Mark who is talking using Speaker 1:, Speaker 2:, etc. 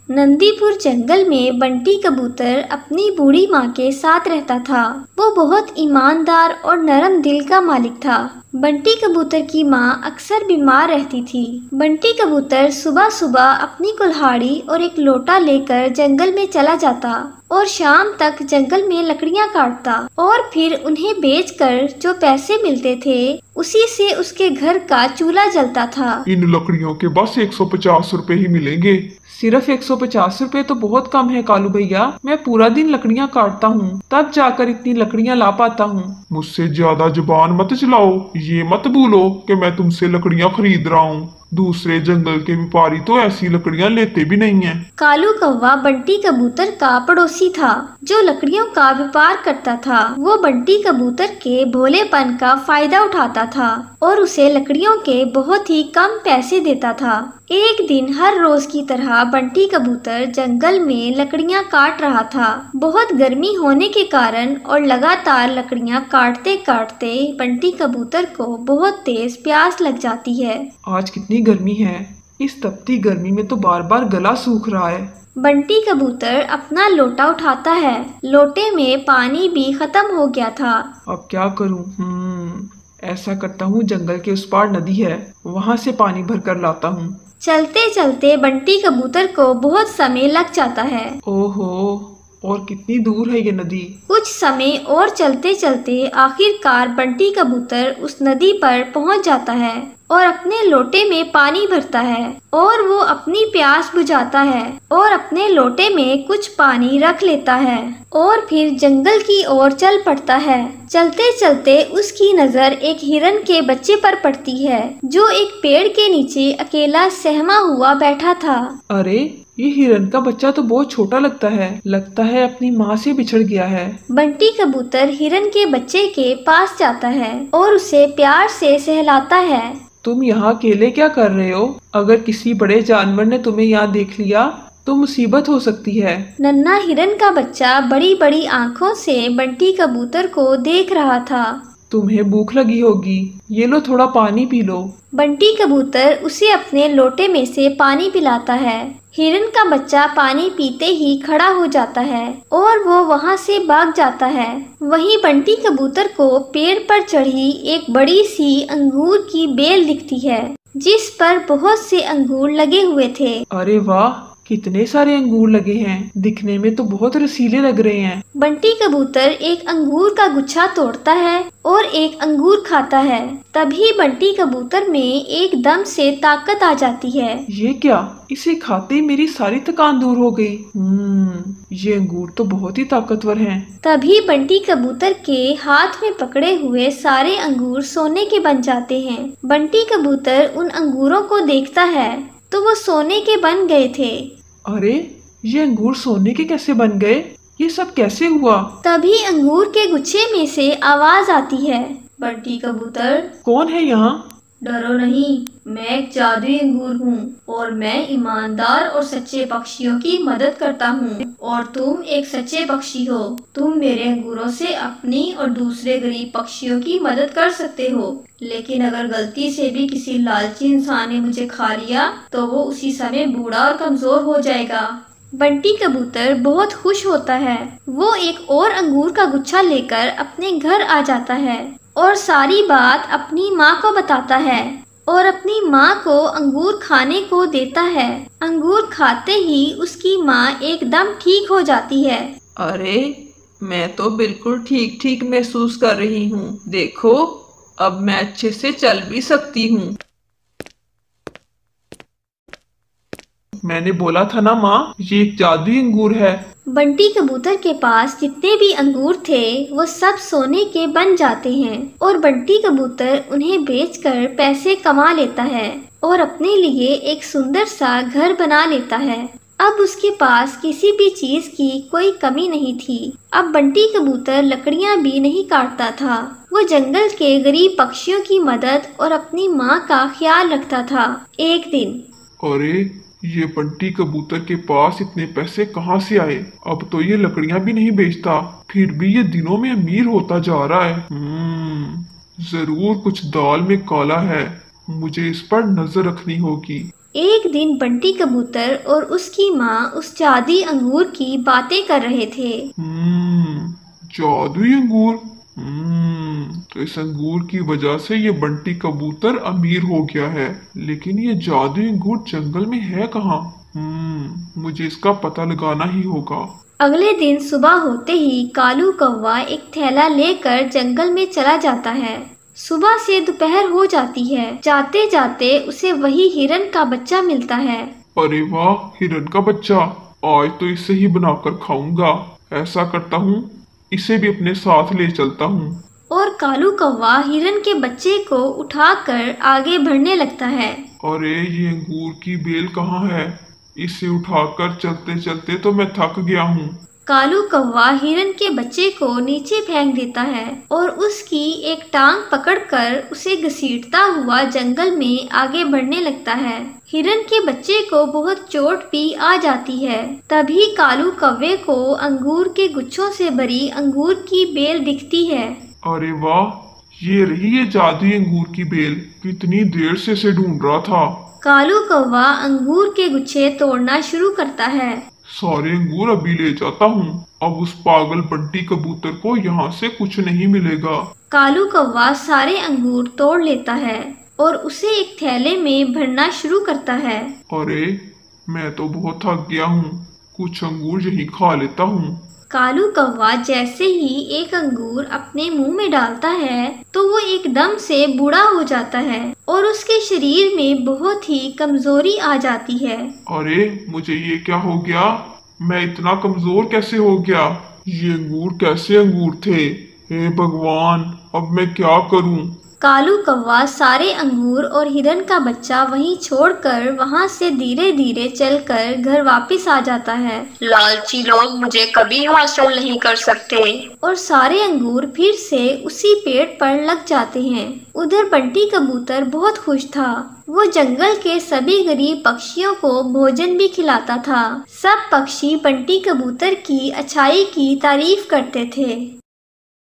Speaker 1: नंदीपुर जंगल में बंटी कबूतर अपनी बूढ़ी माँ के साथ रहता था। वो बहुत ईमानदार और नरम दिल का मालिक था। बंटी कबूतर की माँ अक्सर बीमार रहती थी। बंटी कबूतर सुबह सुबह अपनी कुल्हाड़ी और एक लोटा लेकर जंगल में चला जाता और शाम तक जंगल में लकड़ियाँ काटता और फिर उन्हें बेचकर जो पैसे मिलते थे उसी से उसके घर का चूल्हा जलता था।
Speaker 2: इन लकड़ियों के बस 150 रुपए ही मिलेंगे।
Speaker 3: सिर्फ 150 रुपए तो बहुत कम है कालू भैया। मैं पूरा दिन लकड़ियाँ काटता हूँ, तब जाकर इतनी लकड़ियाँ ला पाता हूँ।
Speaker 2: मुझसे ज्यादा जुबान मत चलाओ। ये मत भूलो कि मैं तुमसे लकड़ियाँ खरीद रहा हूँ। दूसरे जंगल के व्यापारी तो ऐसी लकड़ियाँ लेते भी नहीं हैं।
Speaker 1: कालू कौवा बंटी कबूतर का पड़ोसी था जो लकड़ियों का व्यापार करता था। वो बंटी कबूतर के भोलेपन का फायदा उठाता था और उसे लकड़ियों के बहुत ही कम पैसे देता था। एक दिन हर रोज की तरह बंटी कबूतर जंगल में लकड़ियां काट रहा था। बहुत गर्मी होने के कारण और लगातार लकड़ियां काटते काटते बंटी कबूतर को बहुत तेज प्यास लग जाती है।
Speaker 3: आज कितनी गर्मी है। इस तपती गर्मी में तो बार बार गला सूख रहा है।
Speaker 1: बंटी कबूतर अपना लोटा उठाता है। लोटे में पानी भी खत्म हो गया था।
Speaker 3: अब क्या करूं? ऐसा करता हूँ, जंगल के उस पार नदी है, वहाँ से पानी भर कर लाता हूँ।
Speaker 1: चलते चलते बंटी कबूतर को बहुत समय लग जाता है।
Speaker 3: ओहो, और कितनी दूर है ये नदी?
Speaker 1: कुछ समय और चलते चलते आखिरकार बंटी कबूतर उस नदी पर पहुंच जाता है और अपने लोटे में पानी भरता है और वो अपनी प्यास बुझाता है और अपने लोटे में कुछ पानी रख लेता है और फिर जंगल की ओर चल पड़ता है। चलते चलते उसकी नजर एक हिरन के बच्चे पर पड़ती है जो एक पेड़ के नीचे अकेला सहमा हुआ बैठा था।
Speaker 3: अरे, ये हिरन का बच्चा तो बहुत छोटा लगता है अपनी माँ से बिछड़ गया है।
Speaker 1: बंटी कबूतर हिरन के बच्चे के पास जाता है और उसे प्यार से सहलाता है।
Speaker 3: तुम यहाँ अकेले क्या कर रहे हो? अगर किसी बड़े जानवर ने तुम्हें यहाँ देख लिया तो मुसीबत हो सकती है।
Speaker 1: नन्हा हिरन का बच्चा बड़ी बड़ी आँखों से बंटी कबूतर को देख रहा था।
Speaker 3: तुम्हें भूख लगी होगी, ये लो थोड़ा पानी पी लो।
Speaker 1: बंटी कबूतर उसे अपने लोटे में से पानी पिलाता है। हिरन का बच्चा पानी पीते ही खड़ा हो जाता है और वो वहाँ से भाग जाता है। वहीं बंटी कबूतर को पेड़ पर चढ़ी एक बड़ी सी अंगूर की बेल दिखती है जिस पर बहुत से अंगूर लगे हुए थे।
Speaker 3: अरे वाह, कितने सारे अंगूर लगे हैं। दिखने में तो बहुत रसीले लग रहे हैं।
Speaker 1: बंटी कबूतर एक अंगूर का गुच्छा तोड़ता है और एक अंगूर खाता है। तभी बंटी कबूतर में एकदम से ताकत आ जाती है।
Speaker 3: ये क्या? इसे खाते ही मेरी सारी थकान दूर हो गई। ये अंगूर तो बहुत ही ताकतवर हैं।
Speaker 1: तभी बंटी कबूतर के हाथ में पकड़े हुए सारे अंगूर सोने के बन जाते हैं। बंटी कबूतर उन अंगूरों को देखता है तो वो सोने के बन गए थे।
Speaker 3: अरे, ये अंगूर सोने के कैसे बन गए? ये सब कैसे हुआ?
Speaker 1: तभी अंगूर के गुच्छे में से आवाज आती है। बंटी कबूतर,
Speaker 3: कौन है यहाँ?
Speaker 1: डरो नहीं, मैं एक जादुई अंगूर हूँ और मैं ईमानदार और सच्चे पक्षियों की मदद करता हूँ और तुम एक सच्चे पक्षी हो। तुम मेरे अंगूरों से अपनी और दूसरे गरीब पक्षियों की मदद कर सकते हो, लेकिन अगर गलती से भी किसी लालची इंसान ने मुझे खा लिया तो वो उसी समय बूढ़ा और कमजोर हो जाएगा। बंटी कबूतर बहुत खुश होता है। वो एक और अंगूर का गुच्छा लेकर अपने घर आ जाता है और सारी बात अपनी माँ को बताता है और अपनी माँ को अंगूर खाने को देता है। अंगूर खाते ही उसकी माँ एकदम ठीक हो जाती है।
Speaker 3: अरे, मैं तो बिल्कुल ठीक ठीक महसूस कर रही हूँ। देखो, अब मैं अच्छे से चल भी सकती हूँ।
Speaker 2: मैंने बोला था ना माँ, ये एक जादुई अंगूर है।
Speaker 1: बंटी कबूतर के पास जितने भी अंगूर थे वो सब सोने के बन जाते हैं और बंटी कबूतर उन्हें बेचकर पैसे कमा लेता है और अपने लिए एक सुंदर सा घर बना लेता है। अब उसके पास किसी भी चीज की कोई कमी नहीं थी। अब बंटी कबूतर लकड़ियां भी नहीं काटता था। वो जंगल के गरीब पक्षियों की मदद और अपनी माँ का ख्याल रखता था। एक दिन,
Speaker 2: अरे, ये बंटी कबूतर के पास इतने पैसे कहाँ से आए? अब तो ये लकड़ियां भी नहीं बेचता, फिर भी ये दिनों में अमीर होता जा रहा है। जरूर कुछ दाल में काला है, मुझे इस पर नजर रखनी होगी।
Speaker 1: एक दिन बंटी कबूतर और उसकी माँ उस जादुई अंगूर की बातें कर रहे थे।
Speaker 2: जादुई अंगूर। तो इस अंगूर की वजह से ये बंटी कबूतर अमीर हो गया है, लेकिन ये जादुई अंगूर जंगल में है कहाँ? मुझे इसका पता लगाना ही होगा।
Speaker 1: अगले दिन सुबह होते ही कालू कौवा एक थैला लेकर जंगल में चला जाता है। सुबह से दोपहर हो जाती है। जाते जाते उसे वही हिरन का बच्चा मिलता है।
Speaker 2: अरे वाह, हिरन का बच्चा। आज तो इसे ही बनाकर खाऊंगा। ऐसा करता हूँ, इसे भी अपने साथ ले चलता हूँ।
Speaker 1: और कालू कौवा हिरन के बच्चे को उठाकर आगे बढ़ने लगता है।
Speaker 2: अरे ये अंगूर की बेल कहाँ है? इसे उठाकर चलते चलते तो मैं थक गया हूँ।
Speaker 1: कालू कौवा हिरन के बच्चे को नीचे फेंक देता है और उसकी एक टांग पकड़कर उसे घसीटता हुआ जंगल में आगे बढ़ने लगता है। हिरन के बच्चे को बहुत चोट भी आ जाती है। तभी कालू कौवे को अंगूर के गुच्छों से भरी अंगूर की बेल दिखती है।
Speaker 2: अरे वाह, ये रही ये जादुई अंगूर की बेल। कितनी देर से इसे ढूंढ रहा था।
Speaker 1: कालू कौवा अंगूर के गुच्छे तोड़ना शुरू करता है।
Speaker 2: सारे अंगूर अभी ले जाता हूँ। अब उस पागल बंटी कबूतर को यहाँ से कुछ नहीं मिलेगा।
Speaker 1: कालू कौवा सारे अंगूर तोड़ लेता है और उसे एक थैले में भरना शुरू करता है।
Speaker 2: अरे मैं तो बहुत थक गया हूँ, कुछ अंगूर यही खा लेता हूँ।
Speaker 1: कालू कौवा जैसे ही एक अंगूर अपने मुंह में डालता है तो वो एकदम से बूढ़ा हो जाता है और उसके शरीर में बहुत ही कमजोरी आ जाती है।
Speaker 2: अरे मुझे ये क्या हो गया? मैं इतना कमजोर कैसे हो गया? ये अंगूर कैसे अंगूर थे? हे भगवान, अब मैं क्या करूं?
Speaker 1: कालू कौवा सारे अंगूर और हिरन का बच्चा वहीं छोड़कर वहां से धीरे धीरे चलकर घर वापस आ जाता है।
Speaker 4: लालची लोग मुझे कभी हासिल नहीं कर सकते।
Speaker 1: और सारे अंगूर फिर से उसी पेड़ पर लग जाते हैं। उधर बंटी कबूतर बहुत खुश था। वो जंगल के सभी गरीब पक्षियों को भोजन भी खिलाता था। सब पक्षी बंटी कबूतर की अच्छाई की तारीफ करते थे।